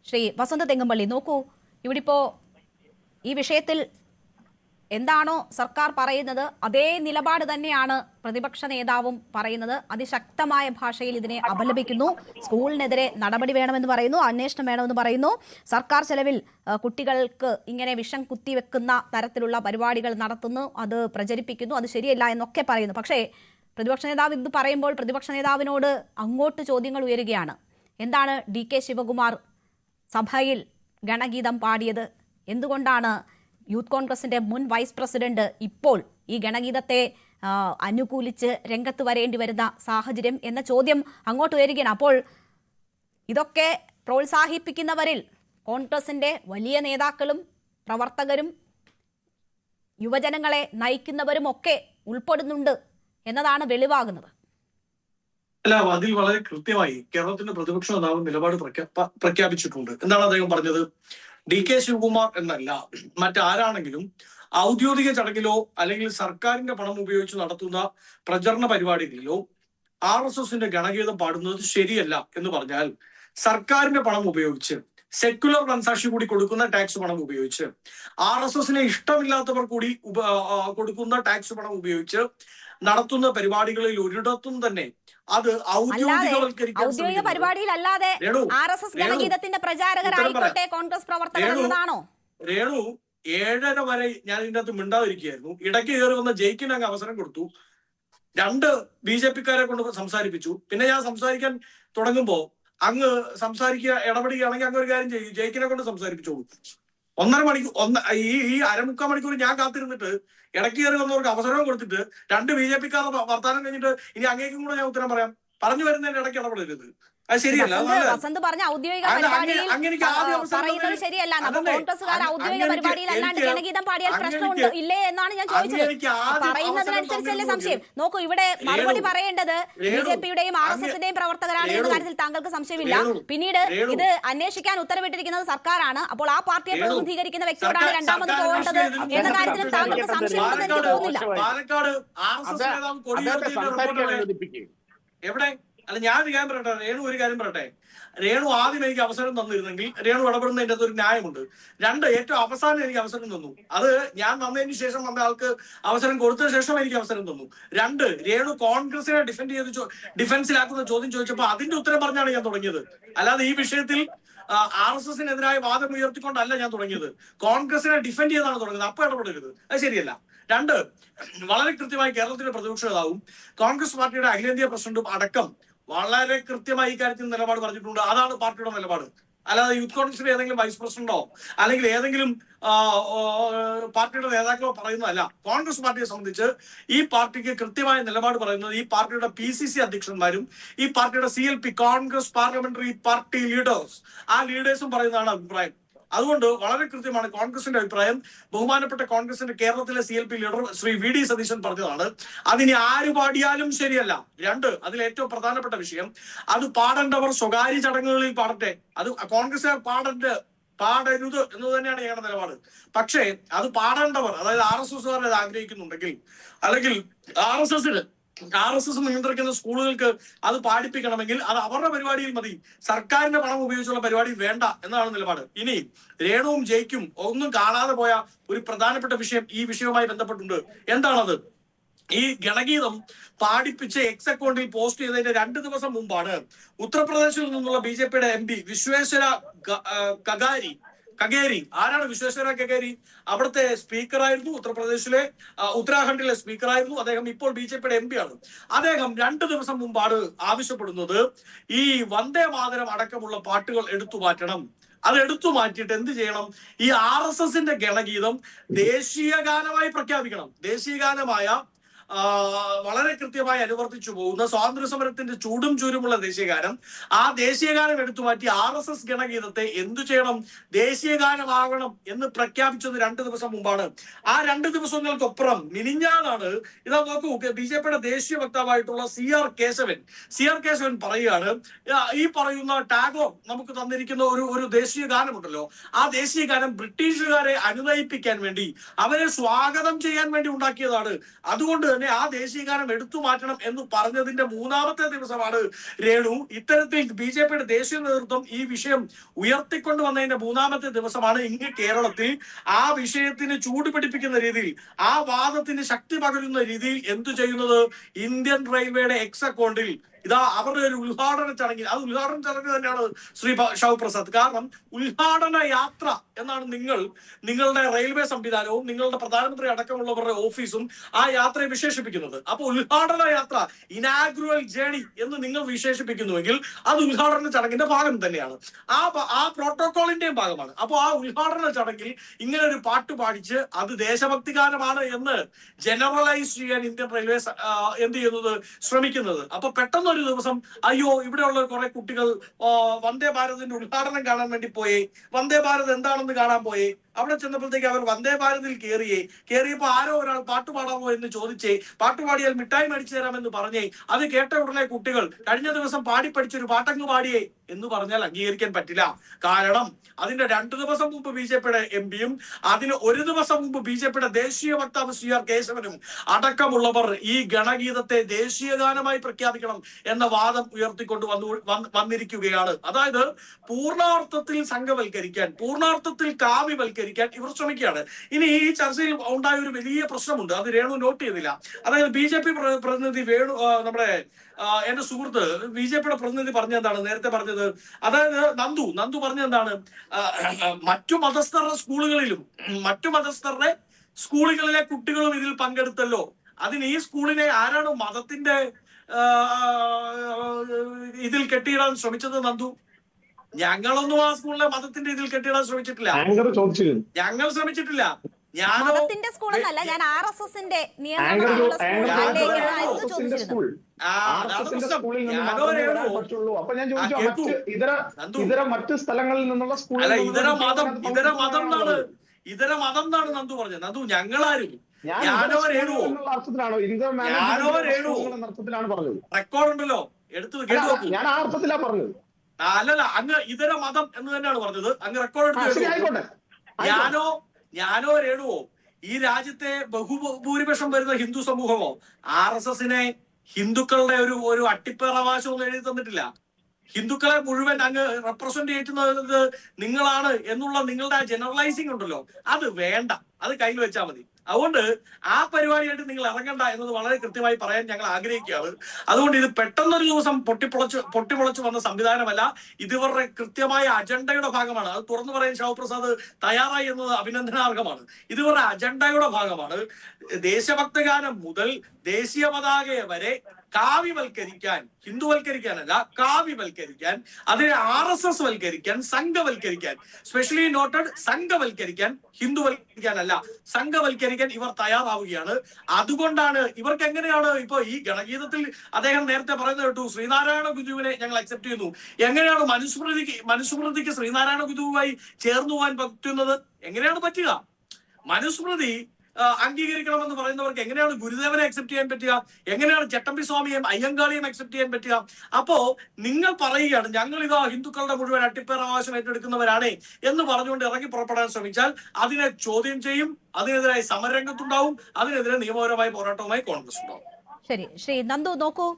ശ്രീ വസന്ത തെങ്ങുംപള്ളി, നോക്കൂ, ഇവിടെ ഇപ്പോൾ ഈ വിഷയത്തിൽ എന്താണോ സർക്കാർ പറയുന്നത് അതേ നിലപാട് തന്നെയാണ് പ്രതിപക്ഷ നേതാവും പറയുന്നത്. അതിശക്തമായ ഭാഷയിൽ ഇതിനെ അപലപിക്കുന്നു. സ്കൂളിനെതിരെ നടപടി വേണമെന്ന് പറയുന്നു, അന്വേഷണം വേണമെന്ന് പറയുന്നു. സർക്കാർ ചെലവിൽ കുട്ടികൾക്ക് ഇങ്ങനെ വിഷം കുത്തിവെക്കുന്ന തരത്തിലുള്ള പരിപാടികൾ നടത്തുന്നു, അത് പ്രചരിപ്പിക്കുന്നു, അത് ശരിയല്ല എന്നൊക്കെ പറയുന്നു. പക്ഷേ പ്രതിപക്ഷ നേതാവ് ഇത് പറയുമ്പോൾ പ്രതിപക്ഷ നേതാവിനോട് അങ്ങോട്ട് ചോദ്യങ്ങൾ ഉയരുകയാണ്. എന്താണ് DK ശിവകുമാർ സഭയിൽ ഗണഗീതം പാടിയത്? എന്തുകൊണ്ടാണ് യൂത്ത് കോൺഗ്രസിന്റെ മുൻ വൈസ് പ്രസിഡന്റ് ഇപ്പോൾ ഈ ഗണഗീതത്തെ അനുകൂലിച്ച് രംഗത്ത് വരേണ്ടി വരുന്ന സാഹചര്യം എന്ന ചോദ്യം അങ്ങോട്ട് ഉയരുകയാണ്. അപ്പോൾ ഇതൊക്കെ പ്രോത്സാഹിപ്പിക്കുന്നവരിൽ കോൺഗ്രസിന്റെ വലിയ നേതാക്കളും പ്രവർത്തകരും യുവജനങ്ങളെ നയിക്കുന്നവരും ഒക്കെ ഉൾപ്പെടുന്നുണ്ട് എന്നതാണ് വെളിവാകുന്നത്. അല്ല, അതിൽ വളരെ കൃത്യമായി കേരളത്തിന്റെ പ്രതിപക്ഷ നേതാവ് നിലപാട് പ്രഖ്യാപിച്ചിട്ടുണ്ട്. എന്താണ് അദ്ദേഹം പറഞ്ഞത്? DK ശിവകുമാർ എന്നല്ല, മറ്റാരാണെങ്കിലും ഔദ്യോഗിക ചടങ്ങിലോ അല്ലെങ്കിൽ സർക്കാരിന്റെ പണം ഉപയോഗിച്ച് നടത്തുന്ന പ്രചരണ പരിപാടികളിലോ RSSന്റെ ഗണഗീതം പാടുന്നത് ശരിയല്ല എന്ന് പറഞ്ഞാൽ, സർക്കാരിന്റെ പണം ഉപയോഗിച്ച് സെക്യുലർ മനസാക്ഷി കൂടി കൊടുക്കുന്ന ടാക്സ് പണം ഉപയോഗിച്ച് RSSനെ ഇഷ്ടമില്ലാത്തവർ കൂടി കൊടുക്കുന്ന ടാക്സ് പണം ഉപയോഗിച്ച് നടത്തുന്ന പരിപാടികളിൽ ഒരിടത്തും തന്നെ അത് ഔദ്യോഗിക പരിപാടിയിലല്ലാതെ RSS ഗണഗീതത്തിന്റെ പ്രചാരകരായിക്കോട്ടെ കോൺഗ്രസ് പ്രവർത്തകർ എന്നതാണോ? രേണു 7:30 വരെ ഞാൻ ഇതിനകത്ത് മിണ്ടാതിരിക്കുകയായിരുന്നു. ഇടയ്ക്ക് കയറി വന്ന ജയിക്കിന് അങ്ങ് അവസരം കൊടുത്തു. 2 BJP-ക്കാരെ കൊണ്ട് സംസാരിപ്പിച്ചു. പിന്നെ ഞാൻ സംസാരിക്കാൻ തുടങ്ങുമ്പോ അങ്ങ് ഇടപെടുകയാണെങ്കിൽ അങ്ങ് ഒരു കാര്യം ചെയ്യും, ജയിക്കിനെ കൊണ്ട് സംസാരിപ്പിച്ചോളൂ. 1.5 മണിക്കൂർ ഈ അരമുക്കാൽ മണിക്കൂർ ഞാൻ കാത്തിരുന്നിട്ട് ഇടയ്ക്ക് കയറി വന്നവർക്ക് അവസരവും കൊടുത്തിട്ട് 2 BJP-ക്കാരുടെ വർത്താനം കഴിഞ്ഞിട്ട് ഇനി അങ്ങേക്കും കൂടെ ഞാൻ ഉത്തരം പറയാം. പറഞ്ഞു വരുന്നതിന്റെ ഇടയ്ക്ക് ഇടപെടരുത്, അത് ശരിയല്ല. വസന്ത് പറഞ്ഞ ഔദ്യോഗിക പറയുന്നത് ശരിയല്ല. കോൺഗ്രസ്സുകാർ ഔദ്യോഗിക പരിപാടിയിൽ അല്ലാണ്ട് ജനഗീതം പാടിയാൽ പ്രശ്നമുണ്ട് ഇല്ലേ എന്നാണ് ഞാൻ ചോദിച്ചത്. പറയുന്നതിനനുസരിച്ചല്ലേ സംശയം. നോക്കൂ, ഇവിടെ മറുപടി പറയേണ്ടത് BJP-യുടെയും RSSന്റെയും പ്രവർത്തകരാണ് എന്ന കാര്യത്തിൽ താങ്കൾക്ക് സംശയമില്ല. പിന്നീട് ഇത് അന്വേഷിക്കാൻ ഉത്തരവിട്ടിരിക്കുന്നത് സർക്കാരാണ്. അപ്പോൾ ആ പാർട്ടിയെ പ്രതിനിധീകരിക്കുന്ന വ്യക്തിയോടാണ് രണ്ടാമത് പോകേണ്ടത് എന്ന കാര്യത്തിലും താങ്കൾക്ക് സംശയമുണ്ടെന്ന് എനിക്ക് തോന്നുന്നില്ല. എവിടെ? അല്ല, ഞാനൊരു കാര്യം പറയട്ടെ, രേണു ഒരു കാര്യം പറയട്ടെ. രേണു ആദ്യം എനിക്ക് അവസരം തന്നിരുന്നെങ്കിൽ രേണു ഇടപെടുന്നതിൻ്റെ ഒരു ന്യായമുണ്ട്. 2, ഏറ്റവും അവസാനം എനിക്ക് അവസരം തന്നു. അത് ഞാൻ വന്നതിന് ശേഷം വന്ന ആൾക്ക് അവസരം കൊടുത്തതിന് ശേഷം എനിക്ക് അവസരം തന്നു. 2, രേണു കോൺഗ്രസിനെ ഡിഫൻസിലാക്കുന്ന ചോദ്യം ചോദിച്ചപ്പോൾ അതിന്റെ ഉത്തരം പറഞ്ഞാണ് ഞാൻ തുടങ്ങിയത്. അല്ലാതെ ഈ വിഷയത്തിൽ RSSനെതിരായ വാദം ഉയർത്തിക്കൊണ്ടല്ല ഞാൻ തുടങ്ങിയത്. കോൺഗ്രസിനെ ഡിഫെൻഡ് ചെയ്താണ് തുടങ്ങുന്നത്. അപ്പൊ ഇടപെടരുത്, അത് ശരിയല്ല. 2, വളരെ കൃത്യമായി കേരളത്തിന്റെ പ്രതിപക്ഷ നേതാവും കോൺഗ്രസ് പാർട്ടിയുടെ അഖിലേന്ത്യാ പ്രസിഡന്റും അടക്കം വളരെ കൃത്യമായി ഇക്കാര്യത്തിൽ നിലപാട് പറഞ്ഞിട്ടുണ്ട്. അതാണ് പാർട്ടിയുടെ നിലപാട്. അല്ലാതെ യൂത്ത് കോൺഗ്രസിന്റെ ഏതെങ്കിലും വൈസ് പ്രസിഡന്റോ അല്ലെങ്കിൽ ഏതെങ്കിലും പാർട്ടിയുടെ നേതാക്കളോ പറയുന്നതല്ല. കോൺഗ്രസ് പാർട്ടിയെ സംബന്ധിച്ച് ഈ പാർട്ടിക്ക് കൃത്യമായ നിലപാട് പറയുന്നത് ഈ പാർട്ടിയുടെ PCC അധ്യക്ഷന്മാരും ഈ പാർട്ടിയുടെ CLP Congress parliamentary party leaders, ആ ലീഡേഴ്സും പറയുന്നതാണ് അഭിപ്രായം. അതുകൊണ്ട് വളരെ കൃത്യമാണ് കോൺഗ്രസിന്റെ അഭിപ്രായം. ബഹുമാനപ്പെട്ട കോൺഗ്രസിന്റെ കേരളത്തിലെ CLP leader Shri VD Satheesan പറഞ്ഞതാണ്. അതിനി ആര് പാടിയാലും ശരിയല്ല. 2, അതിൽ ഏറ്റവും പ്രധാനപ്പെട്ട വിഷയം, അത് പാടേണ്ടവർ സ്വകാര്യ ചടങ്ങുകളിൽ പാടട്ടെ. അത് കോൺഗ്രസുകാർ പാടരുത് എന്ന് തന്നെയാണ് ഞങ്ങളുടെ നിലപാട്. പക്ഷേ അത് പാടേണ്ടവർ, അതായത് RSSകാർ അത് ആഗ്രഹിക്കുന്നുണ്ടെങ്കിൽ, അല്ലെങ്കിൽ RSS നിയന്ത്രിക്കുന്ന സ്കൂളുകൾക്ക് അത് പാടിപ്പിക്കണമെങ്കിൽ അത് അവരുടെ പരിപാടിയിൽ മതി, സർക്കാരിന്റെ പണം ഉപയോഗിച്ചുള്ള പരിപാടി വേണ്ട എന്നാണ് നിലപാട്. ഇനി രേണുവും ജയിക്കും ഒന്നും കാണാതെ പോയ ഒരു പ്രധാനപ്പെട്ട വിഷയം ഈ വിഷയവുമായി ബന്ധപ്പെട്ടുണ്ട്. എന്താണത്? ഈ ഗണഗീതം പാടിപ്പിച്ച് എക്സ് അക്കൗണ്ടിൽ പോസ്റ്റ് ചെയ്തതിന്റെ 2 ദിവസം മുമ്പാണ് ഉത്തർപ്രദേശിൽ നിന്നുള്ള BJP-യുടെ MP വിശ്വേശ്വര കഗേരി. ആരാണ് വിശ്വേശ്വര കഗേരി? അവിടുത്തെ സ്പീക്കറായിരുന്നു, ഉത്തർപ്രദേശിലെ ഉത്തരാഖണ്ഡിലെ സ്പീക്കറായിരുന്നു. അദ്ദേഹം ഇപ്പോൾ BJP-യുടെ MP ആണ്. അദ്ദേഹം 2 ദിവസം മുമ്പാണ് ആവശ്യപ്പെടുന്നത് ഈ വന്ദേ മാതരം അടക്കമുള്ള പാട്ടുകൾ എടുത്തു മാറ്റണം. അത് എടുത്തു മാറ്റിയിട്ട് എന്ത് ചെയ്യണം? ഈ RSSന്റെ ഗണഗീതം ദേശീയ ഗാനമായി പ്രഖ്യാപിക്കണം. ദേശീയ ഗാനമായ വളരെ കൃത്യമായി അനുവർത്തിച്ചു പോകുന്ന സ്വാതന്ത്ര്യ സമരത്തിന്റെ ചൂടും ചൂരുമുള്ള ദേശീയഗാനം, ആ ദേശീയഗാനം എടുത്തു മാറ്റി RSS ഗണഗീതത്തെ എന്തു ചെയ്യണം? ദേശീയഗാനമാകണം എന്ന് പ്രഖ്യാപിച്ചത് 2 ദിവസം മുമ്പാണ്. ആ 2 ദിവസങ്ങൾക്കൊപ്പുറം മിനിഞ്ഞാന്നാണ് ഇതാ നോക്കൂ, BJP-യുടെ ദേശീയ വക്താവായിട്ടുള്ള CR കേശവൻ പറയുകയാണ്, ഈ പറയുന്ന ടാഗോർ നമുക്ക് തന്നിരിക്കുന്ന ഒരു ദേശീയ ഗാനമുണ്ടല്ലോ, ആ ദേശീയ ഗാനം ബ്രിട്ടീഷുകാരെ അനുനയിപ്പിക്കാൻ വേണ്ടി, അവരെ സ്വാഗതം ചെയ്യാൻ വേണ്ടി ഉണ്ടാക്കിയതാണ്. അതുകൊണ്ട് തന്നെ ആ ദേശീയഗാനം എടുത്തു മാറ്റണം എന്ന് പറഞ്ഞതിന്റെ 3-ാമത്തെ ദിവസമാണ് രേണു ഇത്തരത്തിൽ BJPയുടെ ദേശീയ നേതൃത്വം ഈ വിഷയം ഉയർത്തിക്കൊണ്ട് വന്നതിന്റെ 3-ാമത്തെ ദിവസമാണ് ഇങ്ങ് കേരളത്തിൽ ആ വിഷയത്തിന് ചൂട് പിടിപ്പിക്കുന്ന രീതിയിൽ, ആ വാദത്തിന് ശക്തി പകരുന്ന രീതിയിൽ എന്തു ചെയ്യുന്നത്? ഇന്ത്യൻ റെയിൽവേയുടെ എക്സ് അക്കൗണ്ടിൽ ഇതാ അവരുടെ ഒരു ഉദ്ഘാടന ചടങ്ങിൽ, അത് ഉദ്ഘാടന ചടങ്ങ് തന്നെയാണ് ശ്രീ ശിവപ്രസാദ്. കാരണം ഉദ്ഘാടന യാത്ര എന്നാണ് നിങ്ങളുടെ റെയിൽവേ സംവിധാനവും നിങ്ങളുടെ പ്രധാനമന്ത്രി അടക്കമുള്ളവരുടെ ഓഫീസും ആ യാത്രയെ വിശേഷിപ്പിക്കുന്നത്. അപ്പൊ ഉദ്ഘാടന യാത്ര, ഇനാഗുറൽ ജേണി എന്ന് നിങ്ങൾ വിശേഷിപ്പിക്കുന്നുവെങ്കിൽ അത് ഉദ്ഘാടന ചടങ്ങിന്റെ ഭാഗം തന്നെയാണ്, ആ പ്രോട്ടോകോളിന്റെയും ഭാഗമാണ്. അപ്പൊ ആ ഉദ്ഘാടന ചടങ്ങിൽ ഇങ്ങനെ ഒരു പാട്ട് പാടിച്ച് അത് ദേശഭക്തി ഗാനമാണ് എന്ന് ജനറലൈസ് ചെയ്യാൻ ഇന്ത്യൻ റെയിൽവേസ് എന്ത് ചെയ്യുന്നത്, ശ്രമിക്കുന്നത്. അപ്പൊ പെട്ടെന്ന് ഒരു ദിവസം അയ്യോ ഇവിടെയുള്ള കുറെ കുട്ടികൾ വന്ദേ ഭാരതിന്റെ ഉദ്ഘാടനം കാണാൻ വേണ്ടി പോയി, വന്ദേ ഭാരത് എന്താണെന്ന് കാണാൻ പോയി. അവിടെ ചെന്നപ്പോഴത്തേക്ക് അവർ വന്ദേ ഭാരതിൽ കയറിയപ്പോ ആരോ ഒരാൾ പാട്ട് പാടാമോ എന്ന് ചോദിച്ചേ, പാട്ട് പാടിയാൽ മിഠായി മേടിച്ചു തരാമെന്ന് പറഞ്ഞേ. അത് കേട്ട ഉടനെ കുട്ടികൾ കഴിഞ്ഞ ദിവസം പാടി പഠിച്ചൊരു പാട്ടങ്ങ് പാടിയേ എന്ന് പറഞ്ഞാൽ അംഗീകരിക്കാൻ പറ്റില്ല. കാരണം അതിന്റെ 2 ദിവസം മുമ്പ് BJPയുടെ MP-യും അതിന് 1 ദിവസം മുമ്പ് BJPയുടെ ദേശീയ വക്താവ് CR കേശവനും അടക്കമുള്ളവർ ഈ ഗണഗീതത്തെ ദേശീയ ഗാനമായി പ്രഖ്യാപിക്കണം എന്ന വാദം ഉയർത്തിക്കൊണ്ട് വന്നിരിക്കുകയാണ്. അതായത് പൂർണ്ണാർത്ഥത്തിൽ സംഘവൽക്കരിക്കാൻ, പൂർണ്ണാർത്ഥത്തിൽ കാവ്യവൽക്കരിക്കാൻ ഇവർ ശ്രമിക്കുകയാണ്. ഇനി ഈ ചർച്ചയിൽ ഉണ്ടായ ഒരു വലിയ പ്രശ്നമുണ്ട്, അത് രേണു നോട്ട് ചെയ്തില്ല. അതായത് BJP പ്രതിനിധി നമ്മുടെ എന്റെ സുഹൃത്ത് BJPയുടെ പ്രതിനിധി പറഞ്ഞെന്താണ് നേരത്തെ പറഞ്ഞത്, അതായത് നന്ദു പറഞ്ഞെന്താണ്, മറ്റു മതസ്ഥരുടെ സ്കൂളുകളിലെ കുട്ടികളും ഇതിൽ പങ്കെടുത്തല്ലോ, അതിന് ഈ സ്കൂളിനെ ആരാണ് മതത്തിന്റെ ഇതിൽ കെട്ടിയിടാൻ ശ്രമിച്ചത്? നന്ദു, ഞങ്ങളൊന്നും ആ സ്കൂളിലെ മതത്തിന്റെ ഇതിൽ കെട്ടിയിടാൻ ശ്രമിച്ചിട്ടില്ല, ഞങ്ങൾ ശ്രമിച്ചിട്ടില്ല. മതത്തിന്റെ സ്കൂളെന്നല്ല, ഞാൻ RSSന്റെ ഇതര മറ്റ് സ്ഥലങ്ങളിൽ നിന്നുള്ള ഇതര മതം എന്നാണ് നന്ദു പറഞ്ഞത്. നന്ദു, ഞങ്ങളാരും റെക്കോർഡ് ഉണ്ടല്ലോ, എടുത്ത് കേട്ടു നോക്കൂ. ഞാൻ ആ അർത്ഥത്തിലാ പറഞ്ഞത്. അല്ലല്ല, അങ്ങ് ഇതര മതം എന്ന് തന്നെയാണ് പറഞ്ഞത്. അങ്ങ് റെക്കോർഡ് എടുത്ത് ഞാനോ രേണുവോ ഈ രാജ്യത്തെ ബഹുഭൂരിപക്ഷം വരുന്ന ഹിന്ദു സമൂഹമോ RSSനെ ഹിന്ദുക്കളുടെ ഒരു അട്ടിപ്പേറവകാശം ഒന്നും എഴുതി തന്നിട്ടില്ല. ഹിന്ദുക്കളെ മുഴുവൻ അങ്ങ് റെപ്രസെന്റ് ചെയ്യുന്നത് നിങ്ങളാണ് എന്നുള്ള നിങ്ങളുടെ ആ ജനറലൈസിംഗ് ഉണ്ടല്ലോ, അത് വേണ്ട, അത് കയ്യിൽ വെച്ചാൽ മതി. അതുകൊണ്ട് ആ പരിപാടിയായിട്ട് നിങ്ങൾ ഇറങ്ങണ്ട എന്നത് വളരെ കൃത്യമായി പറയാൻ ഞങ്ങൾ ആഗ്രഹിക്കുകയാണ്. അതുകൊണ്ട് ഇത് പെട്ടെന്നൊരു ദിവസം പൊട്ടിപ്പൊളച്ചു വന്ന സംവിധാനമല്ല, ഇതുവരുടെ കൃത്യമായ അജണ്ടയുടെ ഭാഗമാണ്. അത് തുറന്നു പറയാൻ ശിവപ്രസാദ് തയ്യാറായി എന്നത് അഭിനന്ദനാർഹമാണ്. ഇതുവരുടെ അജണ്ടയുടെ ഭാഗമാണ്. ദേശഭക്തഗാനം മുതൽ ദേശീയ പതാകയെ വരെ കാവ്യവൽക്കരിക്കാൻ, ഹിന്ദുവൽക്കരിക്കാനല്ല കാവ്യവൽക്കരിക്കാൻ, അതിനെ RSS വൽക്കരിക്കാൻ, സംഘവൽക്കരിക്കാൻ, സ്പെഷ്യലി നോട്ടഡ് സംഘവൽക്കരിക്കാൻ, ഹിന്ദുവൽക്കരിക്കാനല്ല സംഘവൽക്കരിക്കാൻ ഇവർ തയ്യാറാവുകയാണ്. അതുകൊണ്ടാണ് ഇവർക്ക് എങ്ങനെയാണ് ഇപ്പൊ ഈ ഗണഗീതത്തിൽ അദ്ദേഹം നേരത്തെ പറയുന്നത് കേട്ടു, ശ്രീനാരായണ ഗുരുവിനെ ഞങ്ങൾ അക്സെപ്റ്റ് ചെയ്യുന്നു. എങ്ങനെയാണ് മനുസ്മൃതിക്ക് ശ്രീനാരായണ ഗുരുവുമായി ചേർന്നു പോകാൻ പറ്റുന്നത്? എങ്ങനെയാണ് പറ്റുക? മനുസ്മൃതി അംഗീകരിക്കണമെന്ന് പറയുന്നവർക്ക് എങ്ങനെയാണ് ഗുരുദേവനെ അക്സെപ്റ്റ് ചെയ്യാൻ പറ്റുക? എങ്ങനെയാണ് ചട്ടമ്പി സ്വാമിയെയും അയ്യങ്കാളിയും അക്സെപ്റ്റ് ചെയ്യാൻ പറ്റുക? അപ്പോ നിങ്ങൾ പറയുകയാണ് ഞങ്ങൾ ഇതാ ഹിന്ദുക്കളുടെ മുഴുവൻ അട്ടിപ്പേറവകാശം ഏറ്റെടുക്കുന്നവരാണേ എന്ന് പറഞ്ഞുകൊണ്ട് ഇറങ്ങി പുറപ്പെടാൻ ശ്രമിച്ചാൽ അതിനെ ചോദ്യം ചെയ്യും, അതിനെതിരായി സമരരംഗത്തുണ്ടാവും, അതിനെതിരെ നിയമപരമായ പോരാട്ടവുമായി കോൺഗ്രസ് ഉണ്ടാവും. ശരി, ശ്രീ നന്ദു നോക്കൂ,